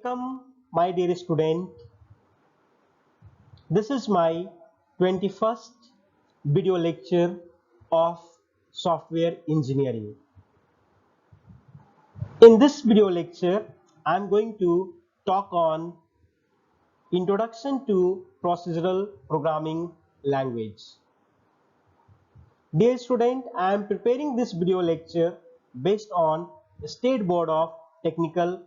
Welcome, my dear student. This is my 21st video lecture of software engineering. In this video lecture, I am going to talk on Introduction to Procedural Programming Language. Dear student, I am preparing this video lecture based on State Board of Technical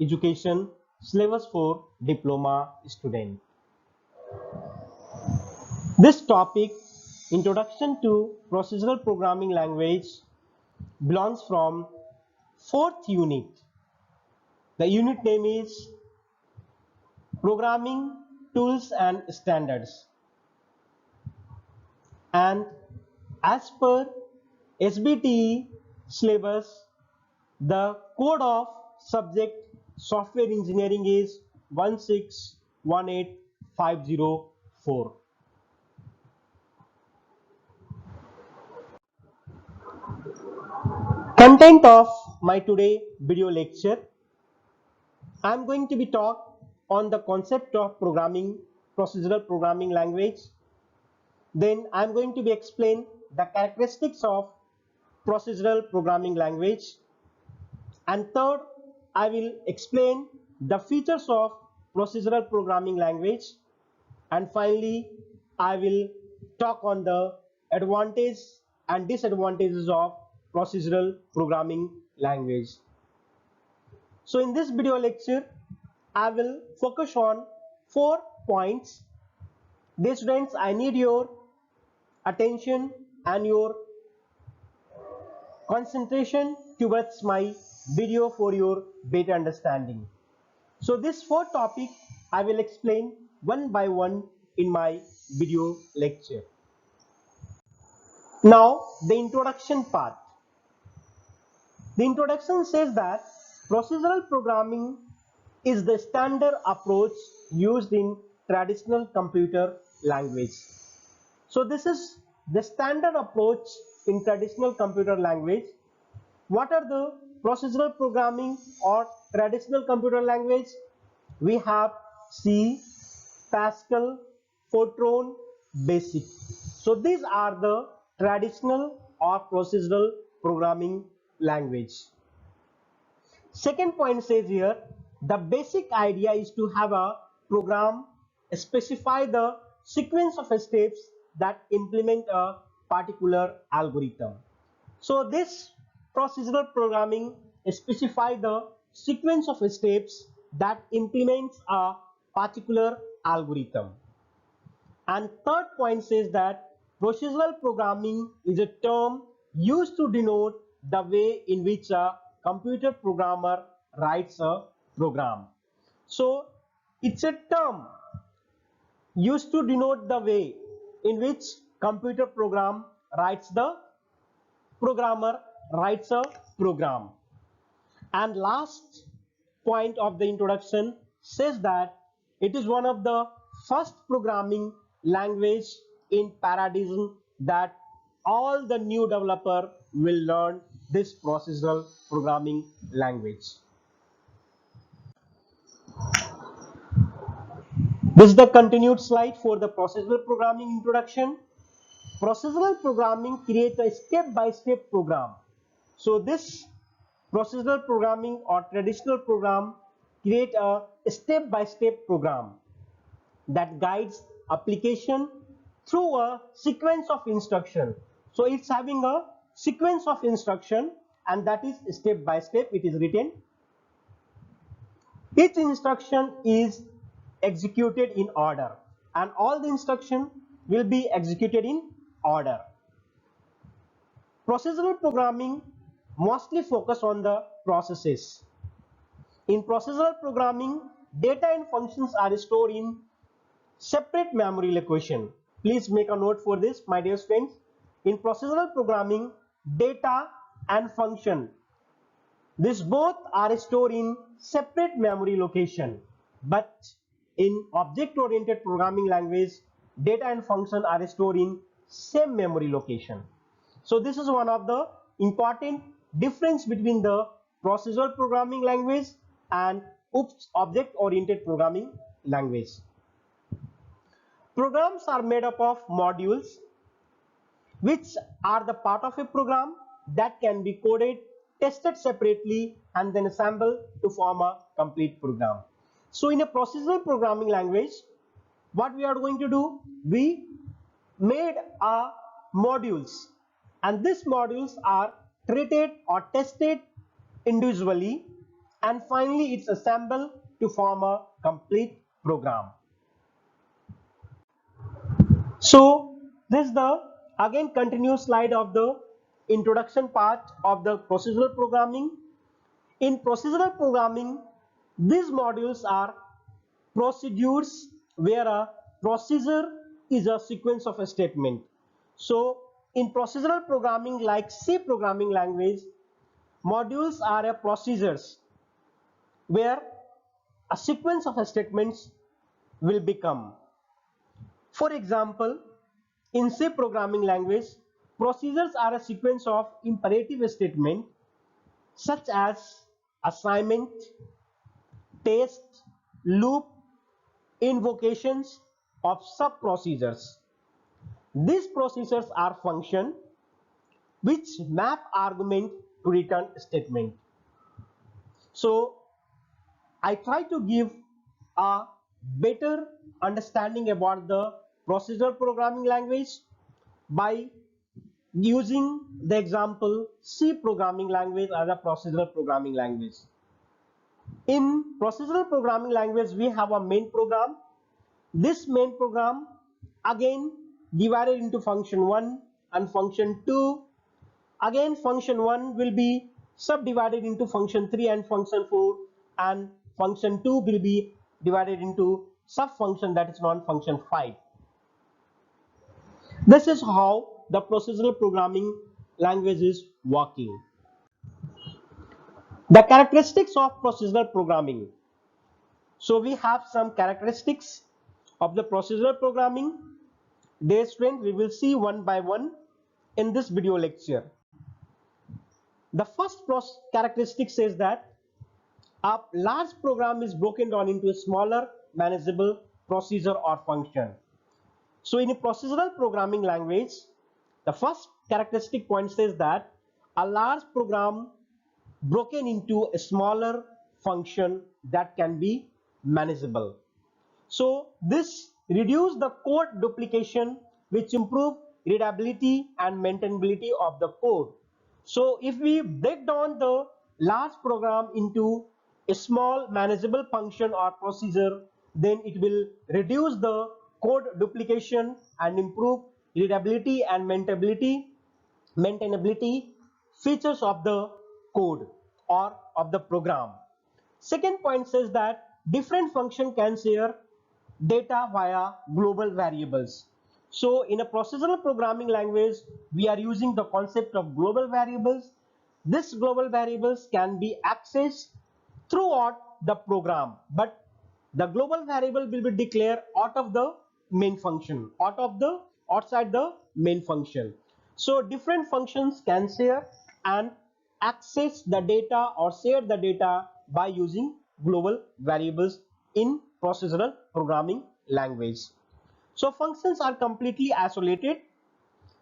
Education syllabus for diploma student. This topic, Introduction to Procedural Programming Language, belongs from 4th unit. The unit name is Programming Tools and Standards. And as per SBTE syllabus, the code of subject software engineering is 1618504. Content of my today video lecture. I am going to be talk on the concept of procedural programming language. Then I am going to be explain the characteristics of procedural programming language. And third, I will explain the features of procedural programming language. And finally, I will talk on the advantages and disadvantages of procedural programming language. So in this video lecture, I will focus on 4 points. Dear students, I need your attention and your concentration towards my video for your better understanding. So this 4 topic I will explain one by one in my video lecture. Now the introduction part. The introduction says that procedural programming is the standard approach used in traditional computer language. So this is the standard approach in traditional computer language. What are the procedural programming or traditional computer language? We have C, Pascal, Fortran, Basic. So these are the traditional or procedural programming language. Second point says here, the basic idea is to have a program specify the sequence of steps that implement a particular algorithm. So this procedural programming specify the sequence of steps that implements a particular algorithm. And third point says that procedural programming is a term used to denote the way in which a computer programmer writes a program. So it's a term used to denote the way in which computer programmer writes a program. And last point of the introduction says that it is one of the first programming language in paradigm that all the new developer will learn this procedural programming language. This is the continued slide for the procedural programming introduction. Procedural programming creates a step-by-step program. So this procedural programming or traditional program create a step-by-step program that guides application through a sequence of instruction. So it's having a sequence of instruction, and that is step by step it is written. Each instruction is executed in order, and all the instruction will be executed in order. Procedural programming mostly focus on the processes. In procedural programming, data and functions are stored in separate memory location. Please make a note for this, my dear friends. In procedural programming, data and function, these both are stored in separate memory location. But in object-oriented programming language, data and function are stored in same memory location. So this is one of the important difference between the procedural programming language and OOPS, object-oriented programming language. Programs are made up of modules which are the part of a program that can be coded, tested separately, and then assembled to form a complete program. So in a procedural programming language, what we are going to do, we made a modules, and these modules are treated or tested individually, and finally it's assembled to form a complete program. So this is the again continuous slide of the introduction part of the procedural programming. In procedural programming, these modules are procedures where a procedure is a sequence of a statement. So in procedural programming like C programming language, modules are a procedures where a sequence of statements will become. For example, in C programming language, procedures are a sequence of imperative statements such as assignment, test, loop, invocations of sub-procedures. These procedures are functions which map argument to return statement. So I try to give a better understanding about the procedural programming language by using the example C programming language as a procedural programming language. In procedural programming language, we have a main program. This main program again divided into function 1 and function 2. Again function 1 will be subdivided into function 3 and function 4, and function 2 will be divided into sub function, that is non-function 5. This is how the procedural programming language is working. The characteristics of procedural programming. So we have some characteristics of the procedural programming. Dear students, we will see one by one in this video lecture. The first characteristic says that a large program is broken down into a smaller manageable procedure or function. So in a procedural programming language, the first characteristic point says that a large program broken into a smaller function that can be manageable. So this reduce the code duplication, which improve readability and maintainability of the code. So if we break down the large program into a small manageable function or procedure, then it will reduce the code duplication and improve readability and maintainability features of the code or of the program. Second point says that different function can share data via global variables. So in a procedural programming language, we are using the concept of global variables. These global variables can be accessed throughout the program, but the global variable will be declared out of the main function, outside the main function. So different functions can share and access the data or share the data by using global variables in procedural programming language. So functions are completely isolated.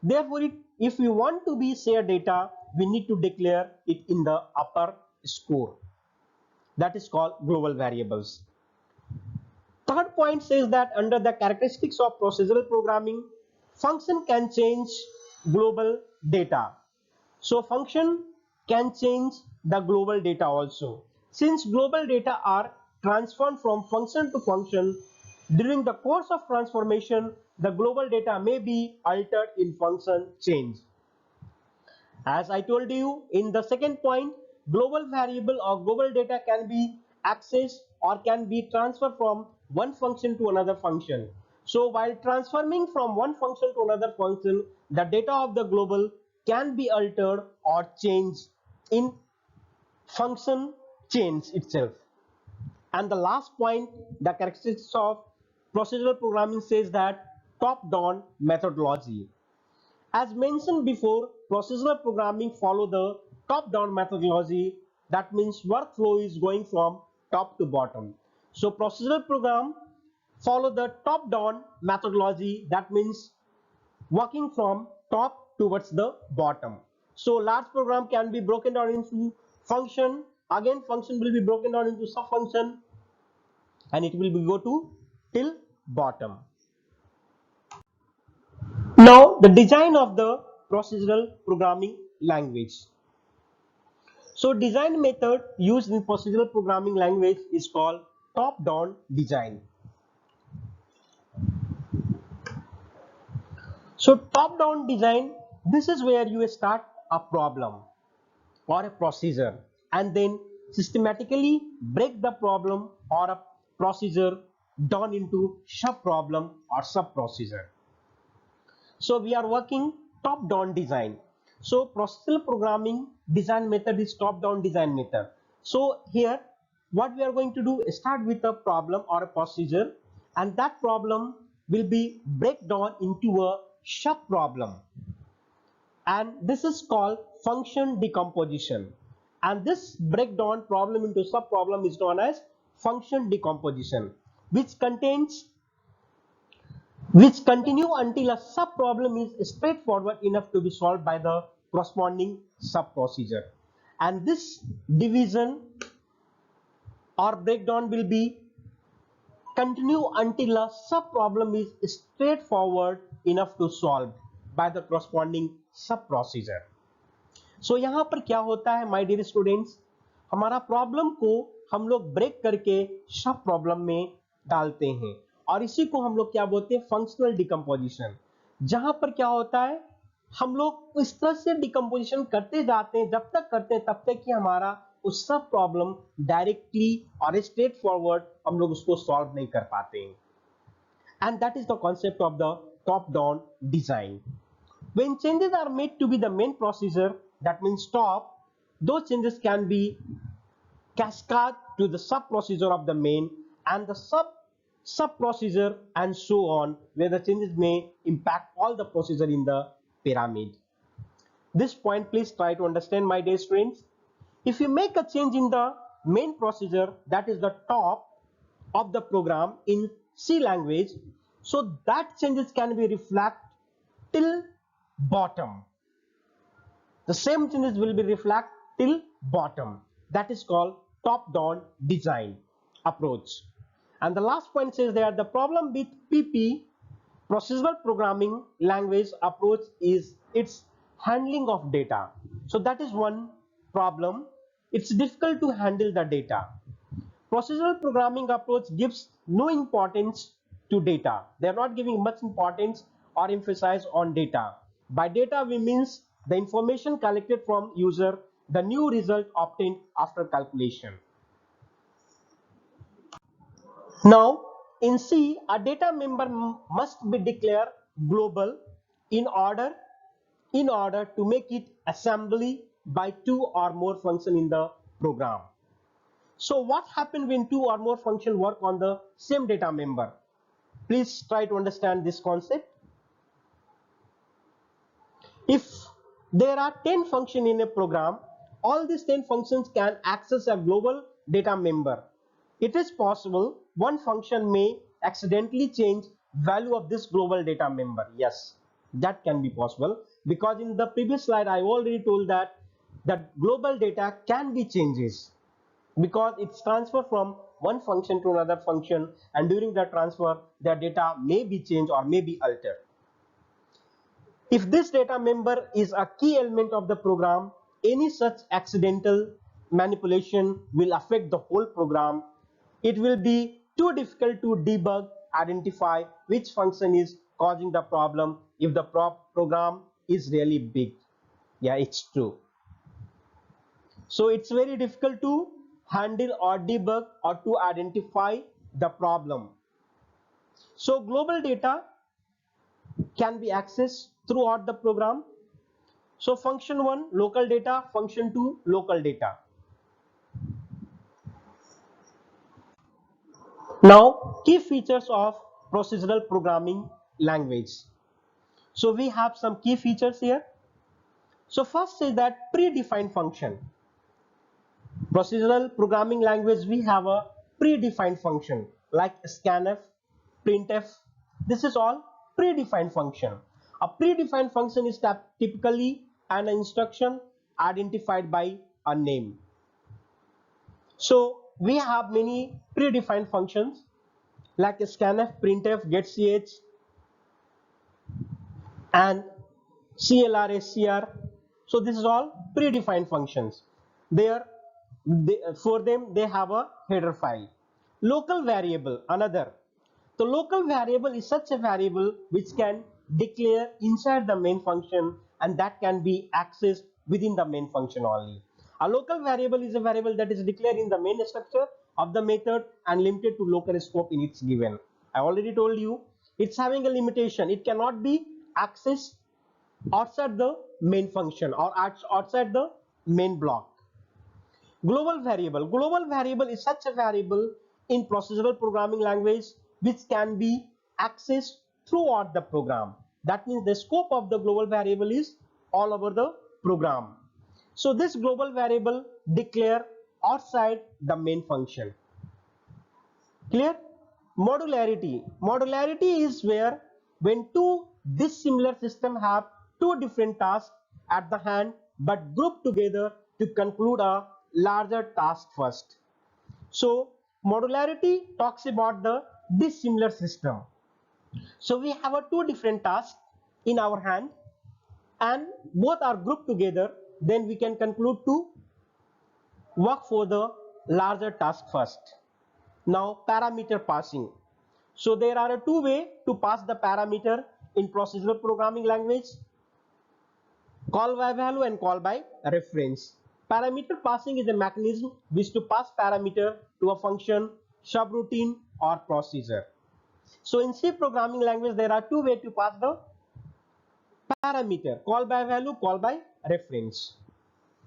Therefore, if we want to be share data, we need to declare it in the upper score. That is called global variables. Third point says that under the characteristics of procedural programming, function can change global data. So function can change the global data also. Since global data are transformed from function to function, during the course of transformation, the global data may be altered in function change. As I told you in the second point, global variable or global data can be accessed or can be transferred from one function to another function. So while transforming from one function to another function, the data of the global can be altered or changed in function change itself. And the last point, the characteristics of procedural programming says that top-down methodology. As mentioned before, procedural programming follow the top-down methodology. That means workflow is going from top to bottom. So procedural program follow the top down methodology, that means working from top towards the bottom. So large program can be broken down into function, again function will be broken down into sub function, and it will be go to till bottom. Now the design of the procedural programming language. So design method used in procedural programming language is called top down design. So top down design, this is where you start a problem or a procedure and then systematically break the problem or a procedure down into sub problem or sub procedure. So we are working top down design. So procedural programming design method is top down design method. So here what we are going to do is start with a problem or a procedure, and that problem will be break down into a sub problem, and this is called function decomposition. And this breakdown problem into sub problem is known as function decomposition, which continue until a sub problem is straightforward enough to be solved by the corresponding sub procedure. And this division or breakdown will be continue until a sub problem is straightforward enough to solve by the corresponding sub procedure. So यहाँ पर क्या होता है my dear students, हमारा problem को हम लोग break करके सब प्रॉब्लम में डालते हैं, और इसी को हम लोग क्या बोलते हैं, फंक्शनल डिकम्पोजिशन। जहां पर क्या होता है, हम लोग इस तरह से डिकम्पोजिशन करते जाते हैं, जब तक करते हैं तब तक कि हमारा उस सब प्रॉब्लम डायरेक्टली और स्ट्रेट फॉरवर्ड हम लोग उसको सॉल्व नहीं कर पाते हैं। And that is the concept of the top down design. When changes are made to be the main procedure, that means top, those changes can be cascade to the sub procedure of the main and the sub procedure and so on, where the changes may impact all the procedure in the pyramid. This point please try to understand, my dear students. If you make a change in the main procedure, that is the top of the program in C language, so that changes can be reflected till bottom. The same changes will be reflected till bottom. That is called top down design approach. And the last point says that the problem with PP, procedural programming language approach, is its handling of data. So that is one problem. It's difficult to handle the data. Procedural programming approach gives no importance to data. They are not giving much importance or emphasis on data. By data we means the information collected from user, the new result obtained after calculation. Now in C, a data member must be declared global in order to make it assembly by two or more function in the program. So what happens when two or more function work on the same data member? Please try to understand this concept. If there are 10 functions in a program, all these 10 functions can access a global data member. It is possible one function may accidentally change value of this global data member. Yes, that can be possible, because in the previous slide I already told that global data can be changes, because it's transferred from one function to another function, and during the transfer the data may be changed or may be altered. If this data member is a key element of the program, any such accidental manipulation will affect the whole program. It will be too difficult to debug, identify which function is causing the problem if the program is really big. Yeah, it's true. So it's very difficult to handle or debug or to identify the problem. So global data can be accessed throughout the program. So function 1 local data, function 2 local data. Now key features of procedural programming language. So we have some key features here. So first is that predefined function. procedural programming language, we have a predefined function like scanf, printf. This is all predefined function. A predefined function is typically an instruction identified by a name. So we have many predefined functions like scanf, printf, getch, and clr, scr. So this is all predefined functions. For them they have a header file. Local variable, another. The local variable is such a variable which can declare inside the main function and that can be accessed within the main function only. A local variable is a variable that is declared in the main structure of the method and limited to local scope in its given. I already told you it's having a limitation. It cannot be accessed outside the main function or outside the main block. Global variable. Global variable is such a variable in procedural programming language which can be accessed throughout the program. That means the scope of the global variable is all over the program. So this global variable declare outside the main function. Clear? Modularity. Modularity is where when two dissimilar systems have two different tasks at the hand but group together to conclude a larger task first. So modularity talks about the dissimilar system. So we have two different tasks in our hand and both are grouped together, then we can conclude to work for the larger task first. Now parameter passing. So there are two ways to pass the parameter in procedural programming language: call by value and call by reference. Parameter passing is a mechanism which to pass parameter to a function, subroutine or procedure. So in C programming language there are two ways to pass the parameter: call by value, call by reference.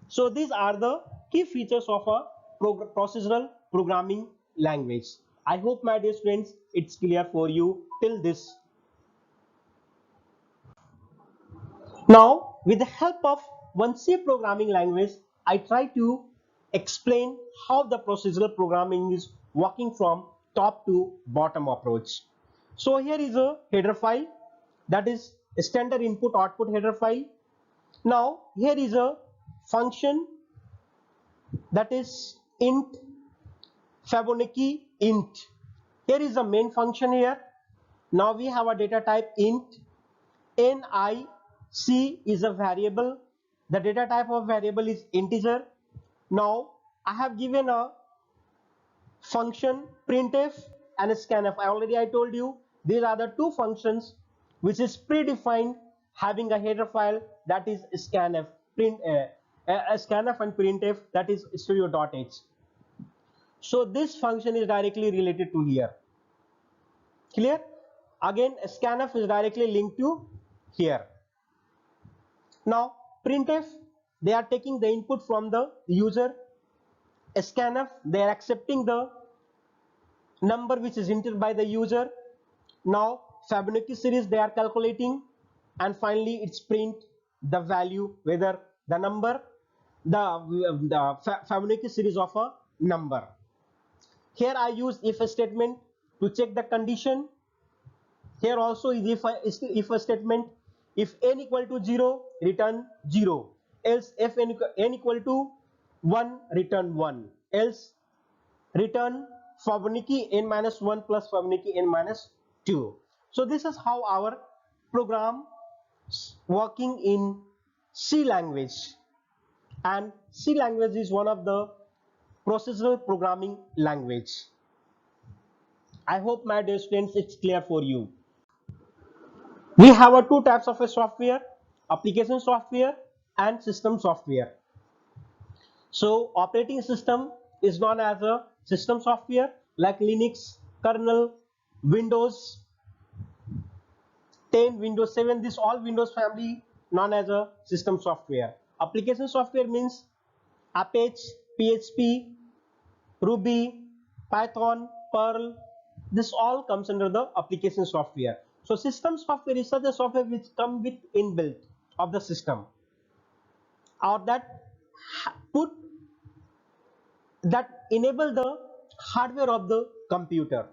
So these are the key features of a procedural programming language. I hope my dear students it's clear for you till this. Now with the help of one C programming language, I try to explain how the procedural programming is working from top to bottom approach. So here is a header file, that is a standard input output header file. Now here is a function, that is int Fibonacci int. Here is the main function here. Now we have a data type int. NIC is a variable. The data type of variable is integer. Now I have given a function printf and scanf. I told you these are the two functions which is predefined having a header file, that is scanf, scanf and printf, that is studio.h. So this function is directly related to here. Clear? Again scanf is directly linked to here. Now printf, they are taking the input from the user. Scanf, they are accepting the number which is entered by the user. Now Fibonacci series they are calculating, and finally it's print the value, whether the number, the Fibonacci series of a number. Here I use if statement to check the condition. Here also is if a statement. If n equal to 0, return 0. Else if n equal to 1, return 1. Else return Fibonacci n minus 1 plus Fibonacci n minus 2. So this is how our program working in C language. And C language is one of the procedural programming language. I hope my dear students it's clear for you. We have two types of a software: application software and system software. So operating system is known as a system software, like Linux, kernel, Windows 10, Windows 7, this all Windows family known as a system software. Application software means Apache, PHP, Ruby, Python, Perl, this all comes under the application software. So system software is such a software which come with inbuilt of the system, or that put that enable the hardware of the computer.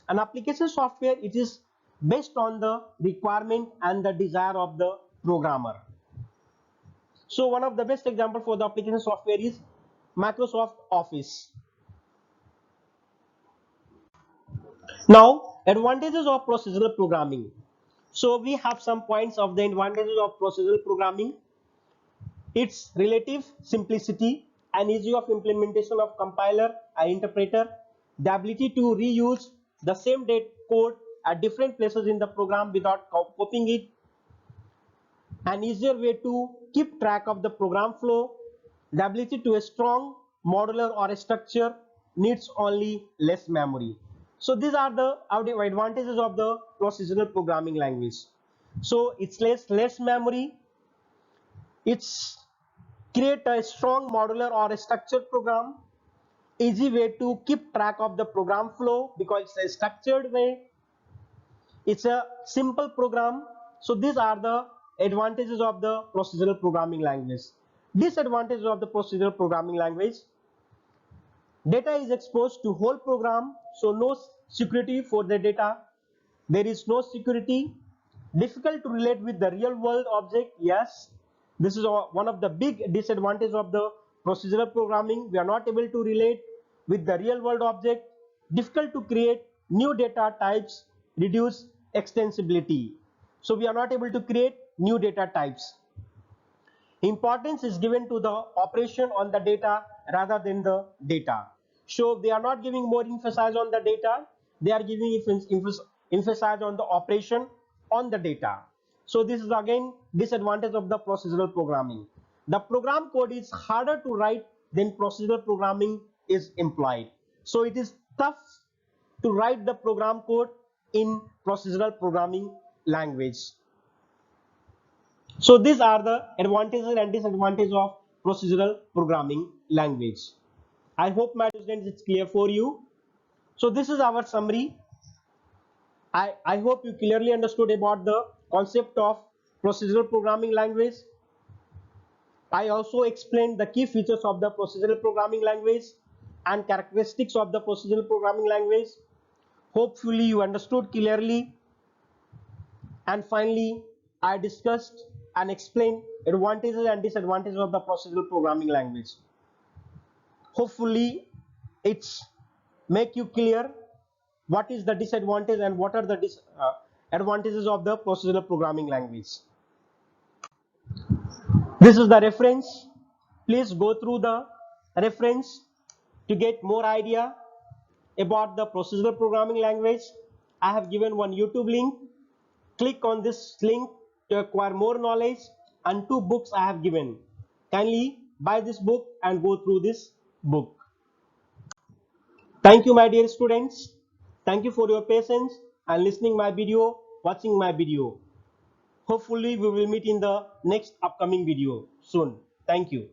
An application software, it is based on the requirement and the desire of the programmer. So one of the best example for the application software is Microsoft Office. Now, advantages of procedural programming. So we have some points of the advantages of procedural programming. Its relative simplicity and ease of implementation of compiler and interpreter, the ability to reuse the same code at different places in the program without copying it, an easier way to keep track of the program flow, the ability to a strong modular or a structure needs only less memory. So these are the advantages of the procedural programming language. So it's less memory, it's create a strong modular or a structured program, easy way to keep track of the program flow because it's a structured way, it's a simple program. So these are the advantages of the procedural programming language. Disadvantages of the procedural programming language: data is exposed to whole program, so no security for the data, there is no security, difficult to relate with the real world object. Yes, this is one of the big disadvantages of the procedural programming. We are not able to relate with the real world object, difficult to create new data types, reduce extensibility, so we are not able to create new data types. Importance is given to the operation on the data rather than the data. So they are not giving more emphasis on the data, they are giving emphasis on the operation on the data. So this is again disadvantage of the procedural programming. The program code is harder to write than procedural programming is implied. So it is tough to write the program code in procedural programming language. So these are the advantages and disadvantages of procedural programming language. I hope my students it's clear for you. So this is our summary. I hope you clearly understood about the concept of procedural programming language. I also explained the key features of the procedural programming language and characteristics of the procedural programming language. Hopefully you understood clearly. And finally, I discussed and explained advantages and disadvantages of the procedural programming language. Hopefully, it's make you clear what is the disadvantage and what are the advantages of the procedural programming language. This is the reference. Please go through the reference to get more idea about the procedural programming language. I have given one YouTube link. Click on this link to acquire more knowledge, and 2 books I have given. Kindly buy this book and go through this book. Thank you, my dear students. Thank you for your patience and listening my video, watching my video. Hopefully we will meet in the next upcoming video soon. Thank you.